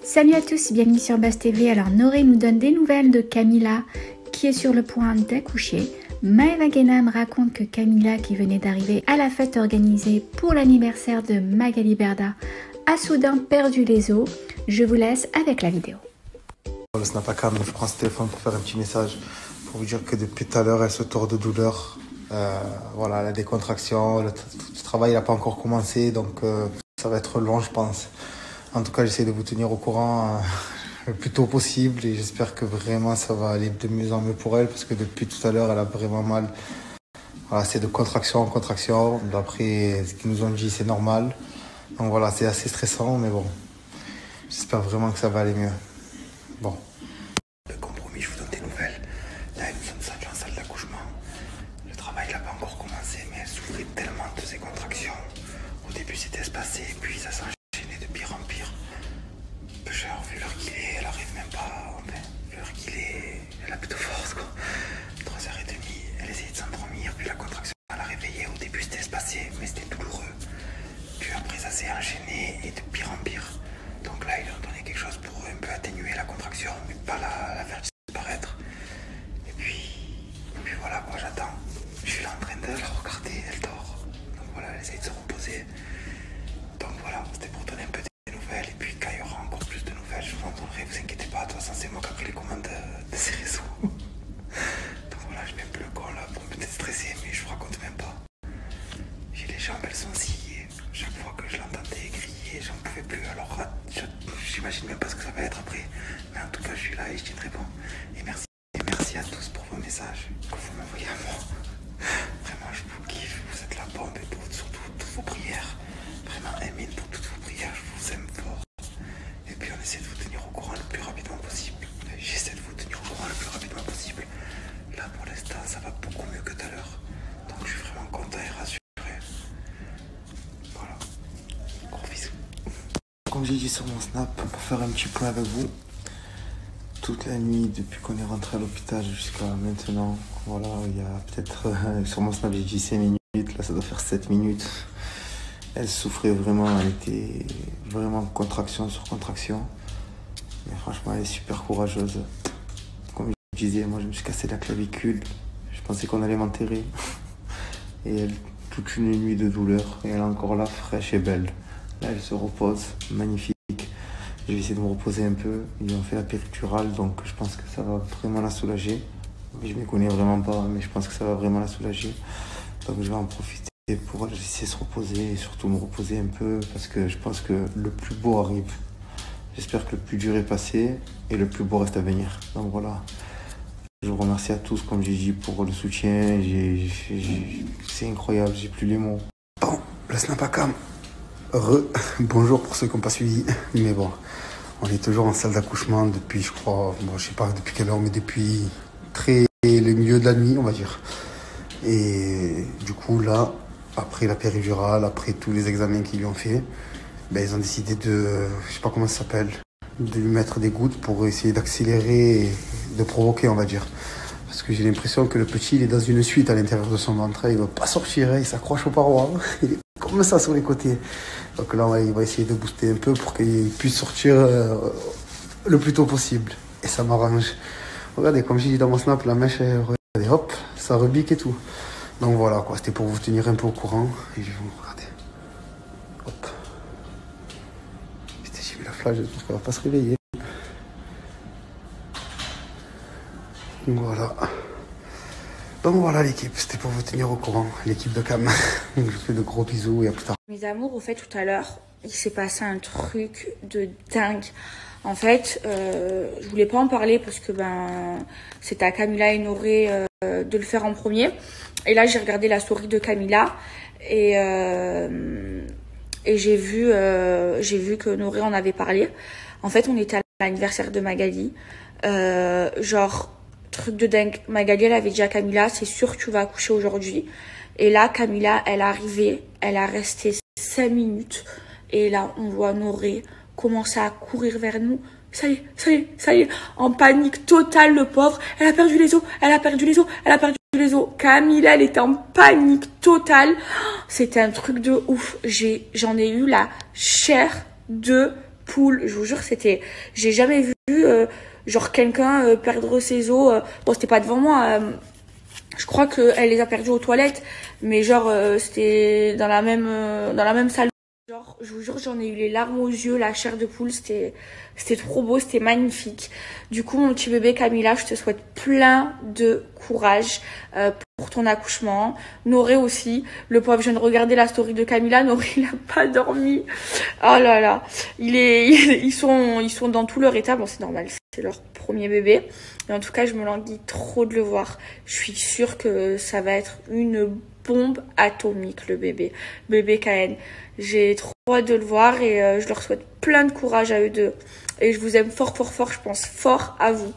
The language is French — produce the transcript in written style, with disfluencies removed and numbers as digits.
Salut à tous, bienvenue sur Buzz TV. Alors Noré nous donne des nouvelles de Camila qui est sur le point d'accoucher. Maeva Guéna me raconte que Camila, qui venait d'arriver à la fête organisée pour l'anniversaire de Magali Berda, a soudain perdu les os. Je vous laisse avec la vidéo. Le snap à cam, je prends ce téléphone pour faire un petit message pour vous dire que depuis tout à l'heure elle se tord de douleur. Voilà, elle a des contractions, le travail n'a pas encore commencé, donc ça va être long je pense. En tout cas, j'essaie de vous tenir au courant le plus tôt possible et j'espère que vraiment ça va aller de mieux en mieux pour elle parce que depuis tout à l'heure elle a vraiment mal. Voilà, c'est de contraction en contraction. D'après ce qu'ils nous ont dit, c'est normal. Donc voilà, c'est assez stressant, mais bon, j'espère vraiment que ça va aller mieux. Bon. Le compromis, je vous donne des nouvelles. Là, nous sommes en salle d'accouchement. Le travail n'a pas encore commencé, mais elle souffrait tellement de ses contractions. Au début, c'était espacé, puis ça s'enchaînait de pire en pire. Peu cher, vu l'heure qu'il est, elle arrive même pas. Enfin, vu l'heure qu'il est, elle a plutôt force, quoi. 3h30, elle essayait de s'endormir, puis la contraction, elle a réveillé. Au début, c'était espacé, mais c'était douloureux. Puis après, ça s'est enchaîné et de pire en pire. Donc là, ils ont donné quelque chose pour un peu atténuer la contraction, mais pas la faire disparaître. Et puis voilà, quoi, j'attends. Je suis là en train de la regarder, elle dort. Donc voilà, elle essaye de se reposer. Donc voilà, c'était pour donner un peu des nouvelles. Et puis quand il y aura encore plus de nouvelles, je vous entendrai, vous inquiétez pas. De toute façon, c'est moi qui ai pris les commandes de ces réseaux. Donc voilà, je mets un peu le corps là pour me déstresser, mais je vous raconte même pas. J'ai les jambes, elles sont sciées. Chaque fois que je l'entendais crier, j'en pouvais plus. Alors j'imagine même pas ce que ça va être après. Mais en tout cas, je suis là et je tiendrai bon. Et merci à tous pour vos messages que vous m'envoyez à moi. Vraiment, je vous kiffe. Vous êtes la bombe et pour surtout toutes vos prières. Vraiment, Amine, pour toutes vos prières, je vous aime fort. Et puis, on essaie de vous tenir au courant le plus rapidement possible. J'essaie de vous tenir au courant le plus rapidement possible. Là, pour l'instant, ça va beaucoup mieux que tout à l'heure. Donc, je suis vraiment content et rassuré. Voilà. Gros bisous. Comme j'ai dit sur mon snap, pour faire un petit point avec vous, toute la nuit depuis qu'on est rentré à l'hôpital jusqu'à maintenant, voilà, il y a peut-être, sur mon snap j'ai dit 5 minutes, là ça doit faire 7 minutes. Elle souffrait vraiment, elle était vraiment contraction sur contraction. Mais franchement elle est super courageuse. Comme je disais, moi je me suis cassé la clavicule, je pensais qu'on allait m'enterrer. Et elle, toute une nuit de douleur, et elle est encore là, fraîche et belle. Là, elle se repose, magnifique. Je vais essayer de me reposer un peu. Ils ont fait la péridurale, donc je pense que ça va vraiment la soulager. Mais je ne m'y connais vraiment pas, mais je pense que ça va vraiment la soulager. Donc je vais en profiter pour essayer de se reposer et surtout me reposer un peu parce que je pense que le plus beau arrive. J'espère que le plus dur est passé et le plus beau reste à venir. Donc voilà. Je vous remercie à tous, comme j'ai dit, pour le soutien. C'est incroyable, j'ai plus les mots. Bon, le snap à cam. Bonjour pour ceux qui n'ont pas suivi, mais bon, on est toujours en salle d'accouchement depuis, je crois, bon, je sais pas depuis quelle heure, mais depuis le milieu de la nuit, on va dire. Et du coup, là, après la péridurale, après tous les examens qu'ils lui ont fait, ben, ils ont décidé de, je sais pas comment ça s'appelle, de lui mettre des gouttes pour essayer d'accélérer et de provoquer, on va dire. Parce que j'ai l'impression que le petit, il est dans une suite à l'intérieur de son ventre, il ne veut pas sortir, il s'accroche aux parois, il est comme ça sur les côtés. Donc là, il va essayer de booster un peu pour qu'il puisse sortir le plus tôt possible. Et ça m'arrange. Regardez, comme j'ai dit dans mon snap, la mèche, regardez, hop, ça rebique et tout. Donc voilà, quoi, c'était pour vous tenir un peu au courant. Et je vais vous regarder. Hop. Putain, j'ai mis la flash, j'espère qu'elle va pas se réveiller. Voilà. Donc voilà l'équipe, c'était pour vous tenir au courant, l'équipe de Cam. Je vous fais de gros bisous et à plus tard. Mes amours, au fait, tout à l'heure, il s'est passé un truc de dingue. En fait, je voulais pas en parler parce que c'était à Camila et Noré de le faire en premier. Et là, j'ai regardé la story de Camila et j'ai vu que Noré en avait parlé. En fait, on était à l'anniversaire de Magali. Genre, truc de dingue. Magali, elle avait dit à Camila, c'est sûr que tu vas accoucher aujourd'hui. Et là, Camila, elle est arrivée, elle a resté 5 minutes. Et là, on voit Noré commencer à courir vers nous. Ça y est, ça y est, ça y est. En panique totale, le pauvre. Elle a perdu les os, elle a perdu les os, elle a perdu les os. Camila, elle était en panique totale. C'était un truc de ouf. J'en ai eu la chair de poule. Je vous jure, j'ai jamais vu genre quelqu'un perdre ses os. Bon, c'était pas devant moi. Je crois qu'elle les a perdus aux toilettes, mais genre c'était dans la même salle. Genre, je vous jure, j'en ai eu les larmes aux yeux, la chair de poule, c'était trop beau, c'était magnifique. Du coup, mon petit bébé Camilla, je te souhaite plein de courage pour ton accouchement. Noré aussi, le pauvre, je viens de regarder la story de Camilla, Noré, il a pas dormi. Oh là là, ils sont dans tout leur état, bon c'est normal, c'est leur premier bébé. Mais en tout cas, je me languis trop de le voir. Je suis sûre que ça va être une bombe atomique, le bébé Caen. J'ai trop hâte de le voir et je leur souhaite plein de courage à eux deux. Et je vous aime fort, fort, fort, je pense fort à vous.